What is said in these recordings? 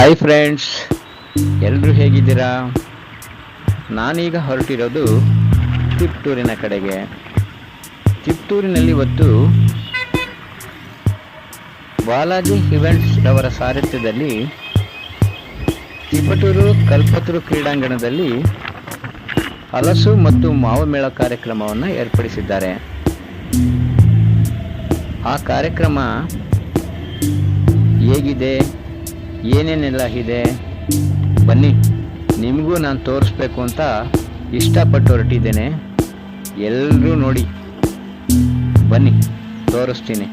Hi friends, ಎಲ್ಲರೂ ಹೇಗಿದ್ದೀರಾ? ನಾನೀಗ ಹೊರಟಿರೋದು ತಿಪ್ಟೂರಿನ ಕಡೆಗೆ. ತಿಪ್ಟೂರಿನಲ್ಲಿ ಇವತ್ತು ಬಾಲಾಜಿ ಇವೆಂಟ್ಸ್ ಅವರ ಸಾರಥ್ಯದಲ್ಲಿ ತಿಪಟೂರು ಕಲ್ಪತರು ಕ್ರೀಡಾಂಗಣದಲ್ಲಿ ಹಲಸು ಮತ್ತು ಮಾವು ಮೇಳ ಕಾರ್ಯಕ್ರಮವನ್ನು ಏರ್ಪಡಿಸಿದ್ದಾರೆ. ಆ ಕಾರ್ಯಕ್ರಮ ಹೇಗಿದೆ, ಏನೇನೆಲ್ಲ ಇದೆ, ಬನ್ನಿ ನಿಮಗೂ ನಾನು ತೋರಿಸ್ಬೇಕು ಅಂತ ಇಷ್ಟಪಟ್ಟು ಹೊರಟಿದ್ದೇನೆ. ಎಲ್ಲರೂ ನೋಡಿ, ಬನ್ನಿ ತೋರಿಸ್ತೀನಿ.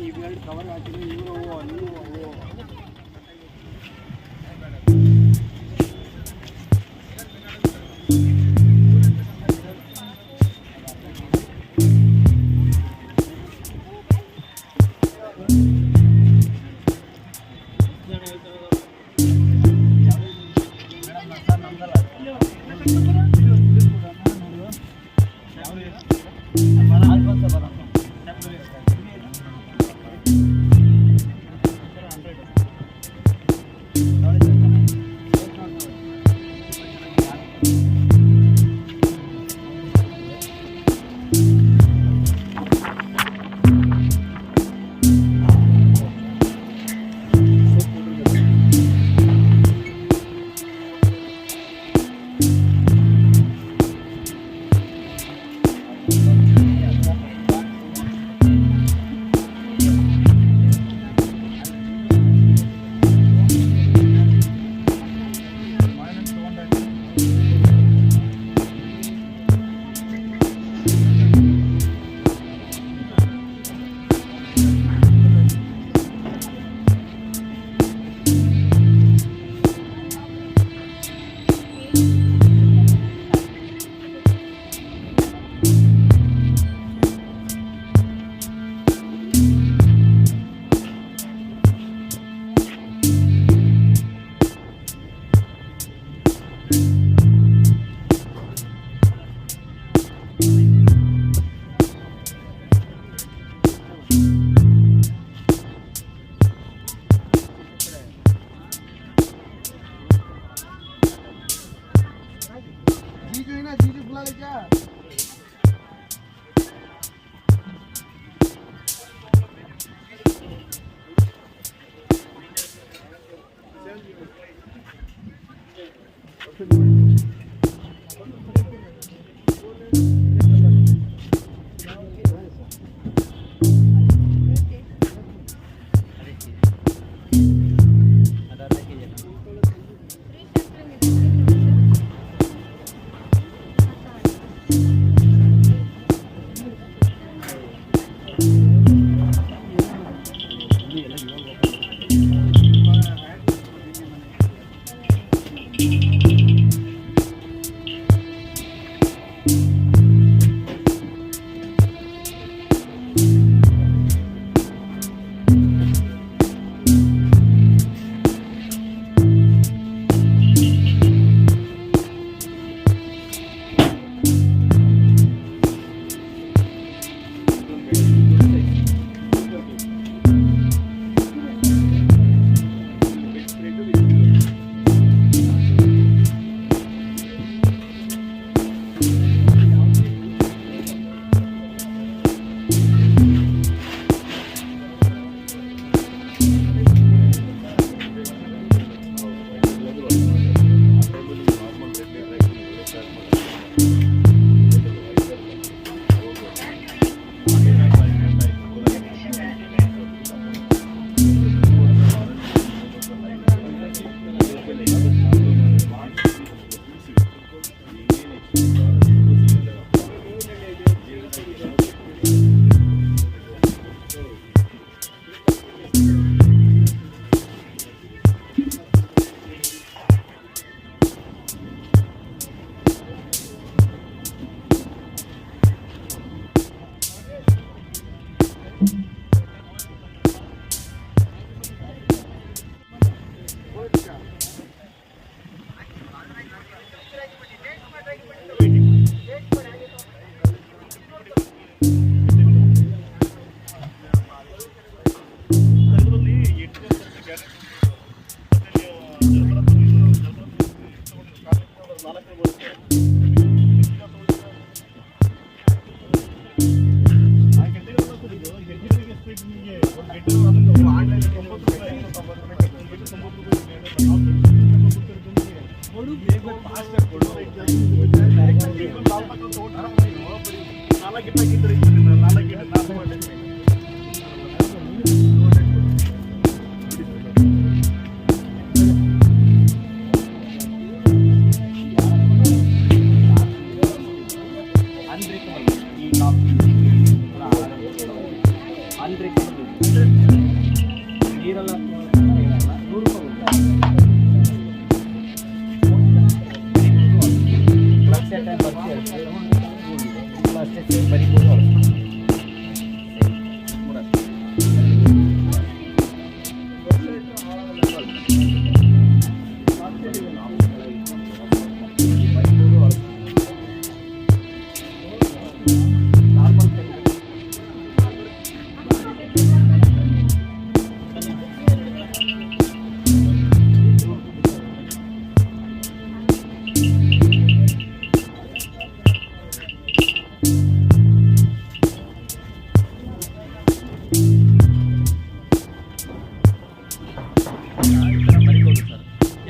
ಇವೆರಡು ಕವರ್ ಹಾಕಿದ್ರೆ ಇವರು जीजू बुला ले क्या?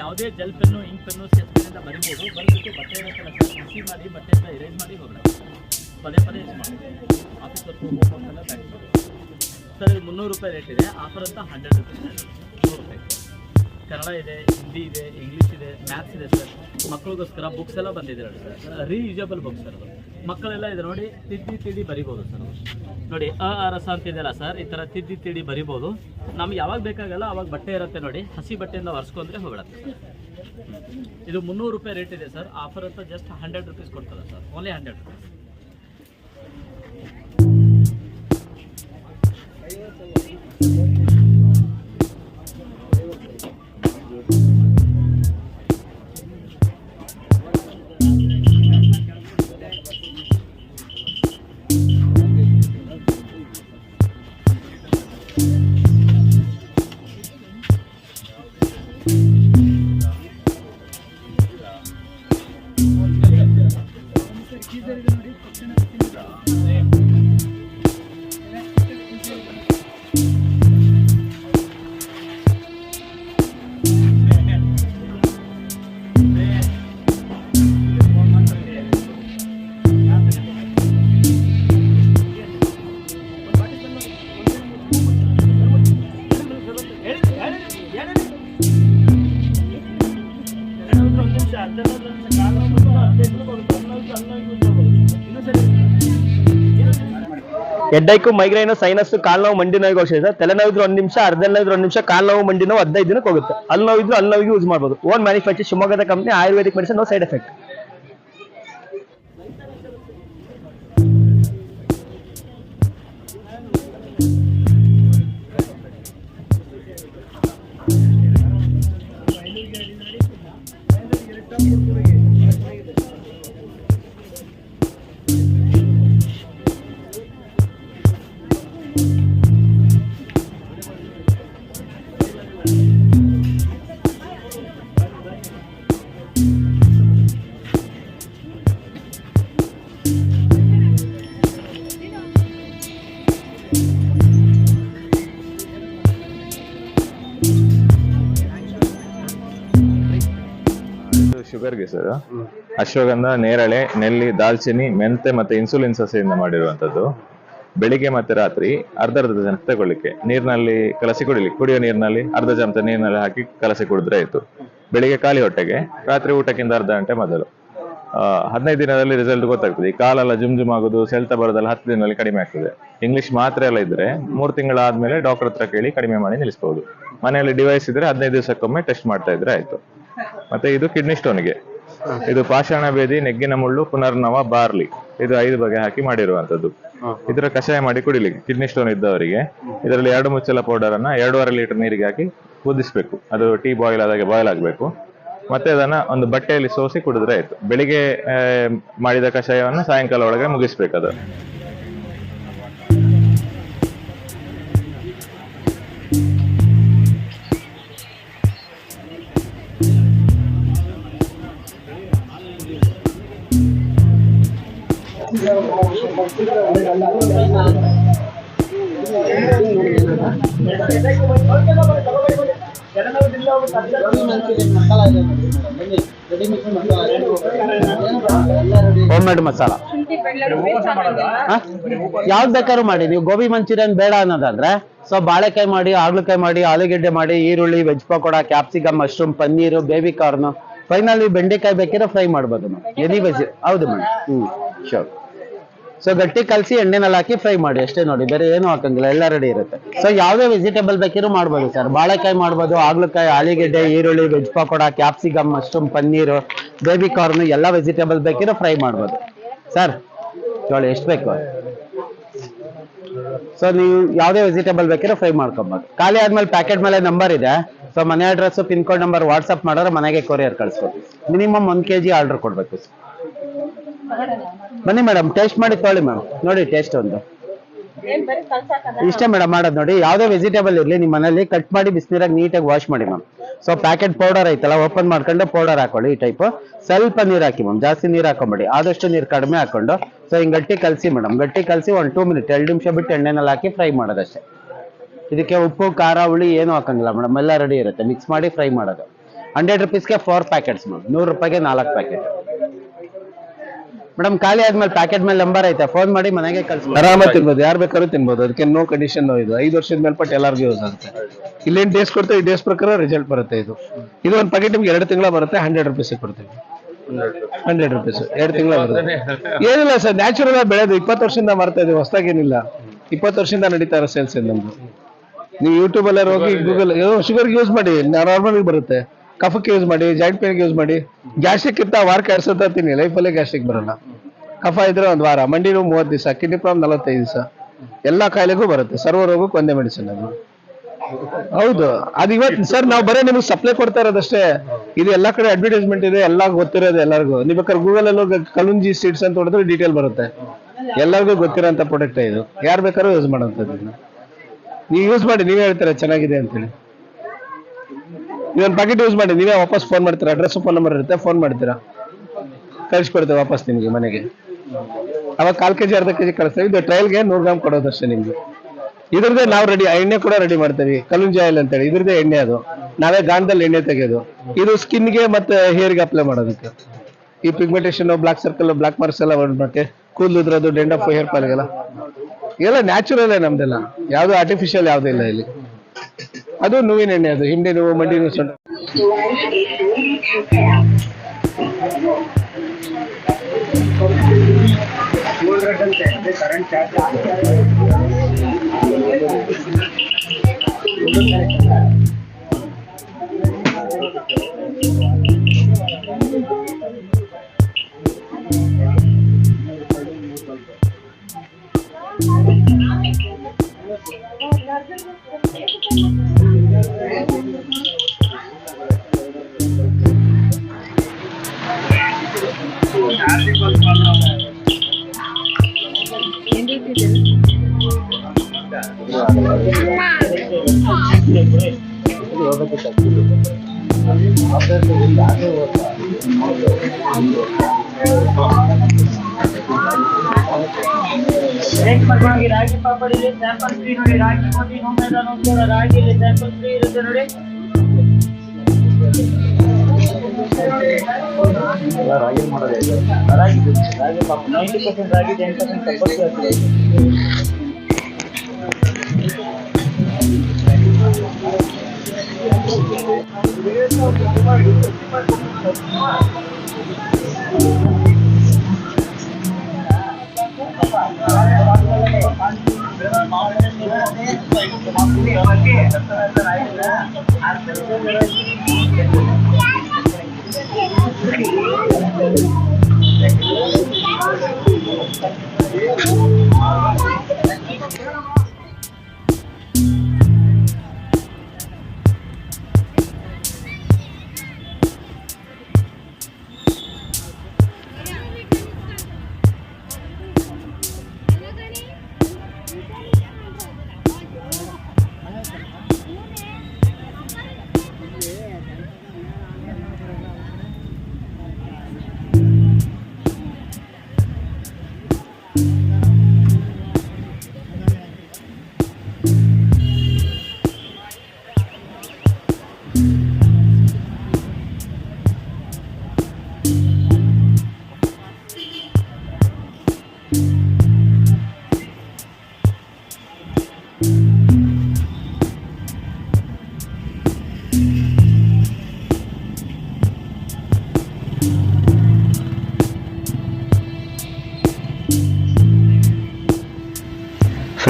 ಯಾವುದೇ gel pen ink pen sketch ಪೆನ್ನಿಂದ ಬರಿಬೋದು. ಬರೆದಿಟ್ಟು ಬಟ್ಟೆ ಇರುತ್ತಲ್ಲ ಸರ್, ಬಿಸಿ ಮಾಡಿ ಬಟ್ಟೆಯಿಂದ ಇರೇಜ್ ಮಾಡಿ ಹೋಗ್ಬಿಡ ಪದೇ ಪದೇ ಯೂಸ್ ಮಾಡಿ ಆಫೀಸ್ ವರ್ಕ್ ಹೋಮ್ ವರ್ಕ್ ಎಲ್ಲ ಬ್ಯಾಕ್ ಸರ್. ಇದು 300 ರೂಪಾಯಿ ರೇಟ್ ಇದೆ. ಆಫರ್ ಅಂತ 100 ರೂಪೀಸ್ 100 ರೂಪಾಯಿ. ಕನ್ನಡ ಇದೆ, ಹಿಂದಿ ಇದೆ, ಇಂಗ್ಲೀಷ್ ಇದೆ, ಮ್ಯಾಥ್ಸ್ ಇದೆ ಸರ್. ಮಕ್ಕಳಿಗೋಸ್ಕರ ಬುಕ್ಸ್ ಎಲ್ಲ ಬಂದಿದೆ ನೋಡಿ ಸರ್, ರೀಯೂಸಬಲ್ ಬುಕ್ಸ್ ಸರ್. ಅದು ಮಕ್ಕಳೆಲ್ಲ ಇದು ನೋಡಿ ತಿದ್ದಿ ಬರಿಬೋದು ಸರ್. ನೋಡಿ ರಸ ಅಂತಿದೆಯಲ್ಲ ಸರ್, ಈ ಥರ ತಿದ್ದಿ ಬರಿಬೋದು. ನಮ್ಗೆ ಯಾವಾಗ ಬೇಕಾಗಲ್ಲ ಅವಾಗ ಬಟ್ಟೆ ಇರುತ್ತೆ ನೋಡಿ, ಹಸಿ ಬಟ್ಟೆಯಿಂದ ಒರೆಸ್ಕೊಂಡ್ರೆ ಹೋಗ್ಬಿಡುತ್ತೆ. ಇದು 300 ರೂಪಾಯಿ ರೇಟ್ ಇದೆ ಸರ್. ಆಫರ್ ಅಂತ ಜಸ್ಟ್ 100 ರೂಪೀಸ್ ಕೊಡ್ತಾರೆ ಸರ್, ಓನ್ಲಿ 100 ರೂಪೀಸ್. ಹೆಡ್ಡೈಕು, ಮೈಗ್ರೈನು, ಸೈನಸ್, ಕಾಲು ನೋವು, ಮಂಡಿ ನೋವಿಗೆ ಔಷಧಿ ಸರ್. ತಲೆನೋವಿದ್ರು 1 ನಿಮಿಷ, ಅರ್ಧನೋವಿದ್ರು 1 ನಿಮಿಷ, ಕಾಲು ನೋವು, ಮಂಡಿ ನೋವು 15 ದಿನಕ್ಕೆ ಹೋಗುತ್ತೆ. ಅಲ್ಲಿ ನೋವಿದ್ರು ಅಲ್ಲಿ ನೋವಿಗೆ ಯೂಸ್ ಮಾಡ್ಬೋದು. ಓನ್ ಮ್ಯಾನುಫ್ಯಾಕ್ಚರ್, ಶಿವಮೊಗ್ಗದ company, Ayurvedic medicine, no side effect. ಶುಗರ್ಗೆ ಸರ್ ಅಶ್ವಗಂಧ, ನೇರಳೆ, ನೆಲ್ಲಿ, ದಾಲ್ಚಿನ್ನಿ, ಮೆಂತೆ ಮತ್ತೆ ಇನ್ಸುಲಿನ್ ಸಸ್ಯದಿಂದ ಮಾಡಿರುವಂತದ್ದು. ಬೆಳಿಗ್ಗೆ ಮತ್ತೆ ರಾತ್ರಿ ಅರ್ಧ ಚಮಚ ತಗೊಳ್ಳಿಕ್ಕೆ, ನೀರಿನಲ್ಲಿ ಕಲಸಿ ಕುಡಿಯೋ ನೀರಿನಲ್ಲಿ ಅರ್ಧ ಚಮಚ ನೀರಿನಲ್ಲಿ ಹಾಕಿ ಕಲಸಿ ಕುಡಿದ್ರೆ ಆಯ್ತು. ಬೆಳಿಗ್ಗೆ ಖಾಲಿ ಹೊಟ್ಟೆಗೆ, ರಾತ್ರಿ ಊಟಕ್ಕಿಂತ ಅರ್ಧ ಗಂಟೆ ಮೊದಲು. 15 ದಿನದಲ್ಲಿ ರಿಸಲ್ಟ್ ಗೊತ್ತಾಗ್ತದೆ. ಈ ಕಾಲೆಲ್ಲ ಜುಮ್ ಆಗೋದು, ಸೆಳ್ತ ಬರೋದೆಲ್ಲ 10 ದಿನದಲ್ಲಿ ಕಡಿಮೆ ಆಗ್ತದೆ. ಇಂಗ್ಲಿಷ್ ಮಾತ್ರೆ ಎಲ್ಲ ಇದ್ರೆ 3 ತಿಂಗಳಾದ್ಮೇಲೆ ಡಾಕ್ಟರ್ ಹತ್ರ ಕೇಳಿ ಕಡಿಮೆ ಮಾಡಿ ನಿಲ್ಲಿಸಬಹುದು. ಮನೆಯಲ್ಲಿ ಡಿವೈಸ್ ಇದ್ರೆ 15 ದಿವಸಕ್ಕೊಮ್ಮೆ ಟೆಸ್ಟ್ ಮಾಡ್ತಾ ಇದ್ರೆ ಆಯ್ತು. ಮತ್ತೆ ಇದು ಕಿಡ್ನಿ ಸ್ಟೋನ್ಗೆ, ಇದು ಪಾಷಾಣ ಬೇದಿ, ನೆಗ್ಗಿನ ಮುಳ್ಳು, ಪುನರ್ನವ, ಬಾರ್ಲಿ, ಇದು 5 ಬಗೆ ಹಾಕಿ ಮಾಡಿರುವಂತದ್ದು. ಇದರ ಕಷಾಯ ಮಾಡಿ ಕುಡಿಲಿಕ್ಕೆ ಕಿಡ್ನಿ ಸ್ಟೋನ್ ಇದ್ದವರಿಗೆ ಇದರಲ್ಲಿ 2 ಮುಚ್ಚಲ ಪೌಡರ್ ಅನ್ನ 2.5 ಲೀಟರ್ ನೀರಿಗೆ ಹಾಕಿ ಕುದಿಸ್ಬೇಕು. ಅದು ಟೀ ಬಾಯ್ಲ್ ಆದಾಗೆ ಬಾಯ್ಲ್ ಆಗ್ಬೇಕು. ಮತ್ತೆ ಅದನ್ನ ಒಂದು ಬಟ್ಟೆಯಲ್ಲಿ ಸೋಸಿ ಕುಡಿದ್ರೆ ಆಯ್ತು. ಬೆಳಿಗ್ಗೆ ಮಾಡಿದ ಕಷಾಯವನ್ನು ಸಾಯಂಕಾಲ ಒಳಗೆ ಮುಗಿಸ್ಬೇಕದು. ಹೋಮ್ ಮೇಡ್ ಮಸಾಲ ಯಾವ್ದು ಬೇಕಾದ್ರೂ ಮಾಡಿ. ನೀವು ಗೋಬಿ ಮಂಚೂರಿಯನ್ ಬೇಡ ಅನ್ನೋದಾದ್ರೆ ಸೊ ಬಾಳೆಕಾಯಿ ಮಾಡಿ, ಹಾಗಲಕಾಯಿ ಮಾಡಿ, ಆಲೂಗೆಡ್ಡೆ ಮಾಡಿ, ಈರುಳ್ಳಿ, veg pakoda, capsicum, mushroom, paneer, baby corn, finally ಬೆಂಡೆಕಾಯಿ ಬೇಕಿದ್ರೆ ಫ್ರೈ ಮಾಡ್ಬೋದು ಮೇಡಮ್. Any veg. ಹೌದು ಮೇಡಮ್. ಶೋರ್. ಸೊ ಗಟ್ಟಿ ಕಲಸಿ ಎಣ್ಣೆನಲ್ಲಿ ಹಾಕಿ ಫ್ರೈ ಮಾಡಿ ಅಷ್ಟೇ ನೋಡಿ, ಬೇರೆ ಏನು ಹಾಕಂಗಿಲ್ಲ, ಎಲ್ಲ ರೆಡಿ ಇರುತ್ತೆ. ಸೊ ಯಾವುದೇ ವೆಜಿಟೇಬಲ್ ಬೇಕಿದ್ರು ಮಾಡ್ಬೋದು ಸರ್. ಬಾಳೆಕಾಯಿ ಮಾಡ್ಬೋದು, ಹಾಗಲಕಾಯಿ, ಆಲೂಗೆಡ್ಡೆ, ಈರುಳ್ಳಿ, veg pakoda, capsicum, mushroom, paneer, baby corn ಎಲ್ಲ ವೆಜಿಟೇಬಲ್ ಬೇಕಿರೋ ಫ್ರೈ ಮಾಡ್ಬೋದು ಸರ್. ನೋಡಿ ಎಷ್ಟು ಬೇಕು. ಸೊ ನೀವು ಯಾವುದೇ ವೆಜಿಟೇಬಲ್ ಬೇಕಿರೋ ಫ್ರೈ ಮಾಡ್ಕೊಬೋದು. ಖಾಲಿ ಆದ್ಮೇಲೆ ಪ್ಯಾಕೆಟ್ ಮೇಲೆ ನಂಬರ್ ಇದೆ. ಸೊ ಮನೆ address, pin code number WhatsApp ಮಾಡಿದ್ರೆ ಮನೆಗೆ ಕೊರಿಯರ್ ಕಳಿಸ್ಬೋದು. ಮಿನಿಮಮ್ 1 kg ಆರ್ಡರ್ ಕೊಡ್ಬೇಕು. ಬನ್ನಿ ಮೇಡಮ್, ಟೇಸ್ಟ್ ಮಾಡಿ ತೊಗೊಳ್ಳಿ ಮ್ಯಾಮ್. ನೋಡಿ ಟೇಸ್ಟ್ ಒಂದು ಇಷ್ಟೇ ಮೇಡಮ್ ಮಾಡೋದು. ನೋಡಿ ಯಾವುದೇ ವೆಜಿಟೇಬಲ್ ಇರಲಿ ನಿಮ್ಮ ಮನೇಲಿ ಕಟ್ ಮಾಡಿ ಬಿಸಿನೀರಾಗಿ ನೀಟಾಗಿ ವಾಶ್ ಮಾಡಿ ಮ್ಯಾಮ್. ಸೊ ಪ್ಯಾಕೆಟ್ ಪೌಡರ್ ಐತಲ್ಲ, ಓಪನ್ ಮಾಡ್ಕೊಂಡು ಪೌಡರ್ ಹಾಕೊಳ್ಳಿ. ಈ ಟೈಪ್ ಸ್ವಲ್ಪ ನೀರು ಹಾಕಿ ಮ್ಯಾಮ್, ಜಾಸ್ತಿ ನೀರು ಹಾಕೊಂಬೇಡಿ, ಆದಷ್ಟು ನೀರು ಕಡಿಮೆ ಹಾಕೊಂಡು ಸೊ ಹಿಂಗೆ ಗಟ್ಟಿ ಕಲಸಿ ಮೇಡಮ್. ಗಟ್ಟಿ ಕಲಸಿ 1-2 ಮಿನಿಟ್ 2 ನಿಮಿಷ ಬಿಟ್ಟು ಎಣ್ಣೆನಲ್ಲಿ ಹಾಕಿ ಫ್ರೈ ಮಾಡೋದಷ್ಟೇ. ಇದಕ್ಕೆ ಉಪ್ಪು, ಖಾರ, ಹುಳಿ ಏನು ಹಾಕಂಗಿಲ್ಲ ಮೇಡಮ್, ಎಲ್ಲ ರೆಡಿ ಇರುತ್ತೆ. ಮಿಕ್ಸ್ ಮಾಡಿ ಫ್ರೈ ಮಾಡೋದು. 100 rupeesಗೆ 4 ಪ್ಯಾಕೆಟ್ಸ್ ಮ್ಯಾಮ್. 100 ರೂಪಾಯಿಗೆ 4 ಪ್ಯಾಕೆಟ್ ಮೇಡಮ್. ಖಾಲಿ ಆದ್ಮೇಲೆ ಪ್ಯಾಕೆಟ್ ಮೇಲೆ ನಂಬರ್ ಐತೆ, ಫೋನ್ ಮಾಡಿ ಮನೆಗೆ ಕಳ್ಸಿ. ಆರಾಮಾಗಿ ತಿನ್ಬೋದು, ಯಾರು ಬೇಕಾದ್ರೂ ತಿನ್ಬೋದು. ಅದಕ್ಕೆ ನೋ ಕಂಡೀಷನ್. ಇದು 5 ವರ್ಷದ ಮೇಲ್ಪಟ್ಟು ಎಲ್ಲರಿಗೂ ಯೂಸ್ ಆಗುತ್ತೆ. ಇಲ್ಲೇನು ಡೇಸ್ ಕೊಡ್ತೇವೆ, ಈ ಡೇಸ್ ಪ್ರಕಾರ ರಿಸಲ್ಟ್ ಬರುತ್ತೆ. ಇದು ಒಂದು ಪ್ಯಾಕೆಟ್ ನಿಮ್ಗೆ 2 ತಿಂಗಳ ಬರುತ್ತೆ. 100 rupees ಕೊಡ್ತೀವಿ. 100 rupees 2 ತಿಂಗಳ ಬರುತ್ತೆ. ಏನಿಲ್ಲ ಸರ್, ನ್ಯಾಚುರಲ್ ಆಗಿ ಬೆಳೆದು 20 ವರ್ಷದಿಂದ ಮಾಡ್ತಾ ಇದೀವಿ, ಹೊಸದಾಗೇನಿಲ್ಲ. 20 ವರ್ಷದಿಂದ ನಡೀತಾ ಇರೋ ಸೇಲ್ಸ್ ನಮ್ದು. ನೀವು ಯೂಟ್ಯೂಬ್ ಅಲ್ಲೇ ಹೋಗಿ ಗೂಗಲ್ ಶುಗರ್ಗೆ ಯೂಸ್ ಮಾಡಿ, ನಾರ್ಮಲ್ ಬರುತ್ತೆ. ಕಫಕ್ಕೆ ಯೂಸ್ ಮಾಡಿ, ಜಾಯಿಂಟ್ ಪೇನ್ಗೆ ಯೂಸ್ ಮಾಡಿ. ಗ್ಯಾಸ್ಟ್ರಿಕ್ ಇರ್ತಾ ವಾರಕ್ಕೆ 2 ಸತ ತಿನ್ನಿ, ಲೈಫಲ್ಲೇ ಗ್ಯಾಸ್ಟ್ರಿಕ್ ಬರಲ್ಲ. ಕಫ ಇದ್ರೆ 1 ವಾರ, ಮಂಡಿ ನೋವು 30 ದಿವಸ, ಕಿಡ್ನಿ ಪ್ರಾಬ್ಲಮ್ 45 ದಿವಸ, ಎಲ್ಲ ಕಾಯಿಲೆಗೂ ಬರುತ್ತೆ. ಸರ್ವ ರೋಗಕ್ಕೆ ಒಂದೇ ಮೆಡಿಸಿನ್ ಅದು. ಹೌದು, ಅದು ಇವತ್ತು ಸರ್ ನಾವು ಬರೀ ನಿಮ್ಗೆ ಸಪ್ಲೈ ಕೊಡ್ತಾ ಇರೋದಷ್ಟೇ. ಇದು ಎಲ್ಲಾ ಕಡೆ ಅಡ್ವರ್ಟೈಸ್ಮೆಂಟ್ ಇದೆ, ಎಲ್ಲ ಗೊತ್ತಿರೋದು ಎಲ್ಲರಿಗೂ. ನೀವು ಬೇಕಾದ್ರೆ ಗೂಗಲ್ ಅಲ್ಲಿ ಹೋಗಿ ಕಲುಂಜಿ ಸೀಡ್ಸ್ ಅಂತ ಹೊಡೆದ್ರೆ ಡೀಟೇಲ್ ಬರುತ್ತೆ. ಎಲ್ಲರಿಗೂ ಗೊತ್ತಿರೋಂಥ ಪ್ರಾಡಕ್ಟ್ ಇದು, ಯಾರು ಬೇಕಾದ್ರೂ ಯೂಸ್ ಮಾಡೋಂಥದ್ದು. ನೀವು ಯೂಸ್ ಮಾಡಿ, ನೀವೇ ಹೇಳ್ತೀರಾ ಚೆನ್ನಾಗಿದೆ ಅಂತೇಳಿ. ಇದೊಂದು ಪ್ಯಾಕೆಟ್ ಯೂಸ್ ಮಾಡಿ, ನೀವೇ ವಾಪಸ್ ಫೋನ್ ಮಾಡ್ತೀರಾ. ಅಡ್ರೆಸ್, ಫೋನ್ ನಂಬರ್ ಇರುತ್ತೆ, ಫೋನ್ ಮಾಡ್ತೀರಾ, ಕಳಿಸ್ಕೊಡ್ತೇವೆ ವಾಪಸ್ ನಿಮಗೆ ಮನೆಗೆ. ಅವಾಗ 1/4 kg 1/2 kg ಕಳಿಸ್ತೇವೆ. ಇದು ಟ್ರಯಲ್ಗೆ 100 ಗ್ರಾಮ್ ಕೊಡೋದಷ್ಟೇ ನಿಮ್ಗೆ. ಇದ್ರದ್ದೇ ನಾವು ರೆಡಿ ಎಣ್ಣೆ ಕೂಡ ರೆಡಿ ಮಾಡ್ತೀವಿ, ಕಲುಂಜಿ ಆಯಿಲ್ ಅಂತೇಳಿ. ಇದ್ರದ್ದೇ ಎಣ್ಣೆ, ಅದು ನಾವೇ ಗಾಣದಲ್ಲಿ ಎಣ್ಣೆ ತೆಗೆಯೋದು. ಇದು ಸ್ಕಿನ್ಗೆ ಮತ್ತೆ ಹೇರ್ಗೆ ಅಪ್ಲೈ ಮಾಡೋದಕ್ಕೆ. ಈ pigmentation, black circle, black marks ಎಲ್ಲ ಹೊರಟೆ, ಕೂದಲು ಉದ್ರೋದು, ಡೆಂಡಫ್, ಹೇರ್ ಫಾಲ್ಗೆಲ್ಲ ಎಲ್ಲ ನ್ಯಾಚುರಲ್ ನಮ್ದೆಲ್ಲ, ಯಾವುದು ಆರ್ಟಿಫಿಷಿಯಲ್ ಯಾವುದೂ ಇಲ್ಲ ಇಲ್ಲಿ. ಅದು ನೋವಿನ ಎಣ್ಣೆ, ಅದು ಹಿಂಡಿ ನೋವು, ಮಂಡಿ ನೋವು, ಸೊಂಟ. ರಾಗಿ ಪಾಪಡಿ ಸ್ಯಾಂಪಲ್ ಫ್ರೀ ನೋಡಿ. ರಾಗಿ ಕೋಟಿ ರಾಗಿ ಸ್ಯಾಂಪಲ್ ಫ್ರೀ ಇರುತ್ತೆ ನೋಡಿ. ರಾಗಿ ಮಾಡೋದು ರಾಗಿ ಪಾಪ 90% ರಾಗಿ 10% ಕಂಪಲ್ಸರಿ.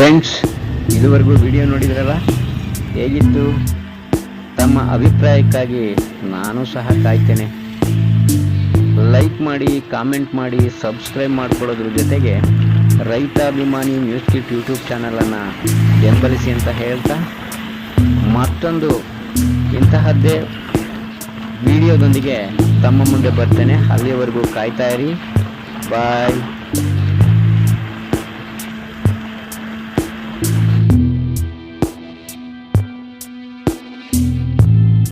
ಫ್ರೆಂಡ್ಸ್, ಇದುವರೆಗೂ ವಿಡಿಯೋ ನೋಡಿದ್ರಲ್ಲ, ಹೇಗಿತ್ತು? ತಮ್ಮ ಅಭಿಪ್ರಾಯಕ್ಕಾಗಿ ನಾನು ಸಹ ಕಾಯ್ತೇನೆ. ಲೈಕ್ ಮಾಡಿ, ಕಾಮೆಂಟ್ ಮಾಡಿ, ಸಬ್ಸ್ಕ್ರೈಬ್ ಮಾಡ್ಕೊಳ್ಳೋದ್ರ ಜೊತೆಗೆ ರೈತಾಭಿಮಾನಿ ನ್ಯೂಸ್ ಕಿಟ್ ಯೂಟ್ಯೂಬ್ ಚಾನಲನ್ನು ಬೆಂಬಲಿಸಿ ಅಂತ ಹೇಳ್ತಾ, ಮತ್ತೊಂದು ಇಂತಹದ್ದೇ ವಿಡಿಯೋದೊಂದಿಗೆ ತಮ್ಮ ಮುಂದೆ ಬರ್ತೇನೆ. ಅಲ್ಲಿಯವರೆಗೂ ಕಾಯ್ತಾ ಇರಿ. ಬಾಯ್.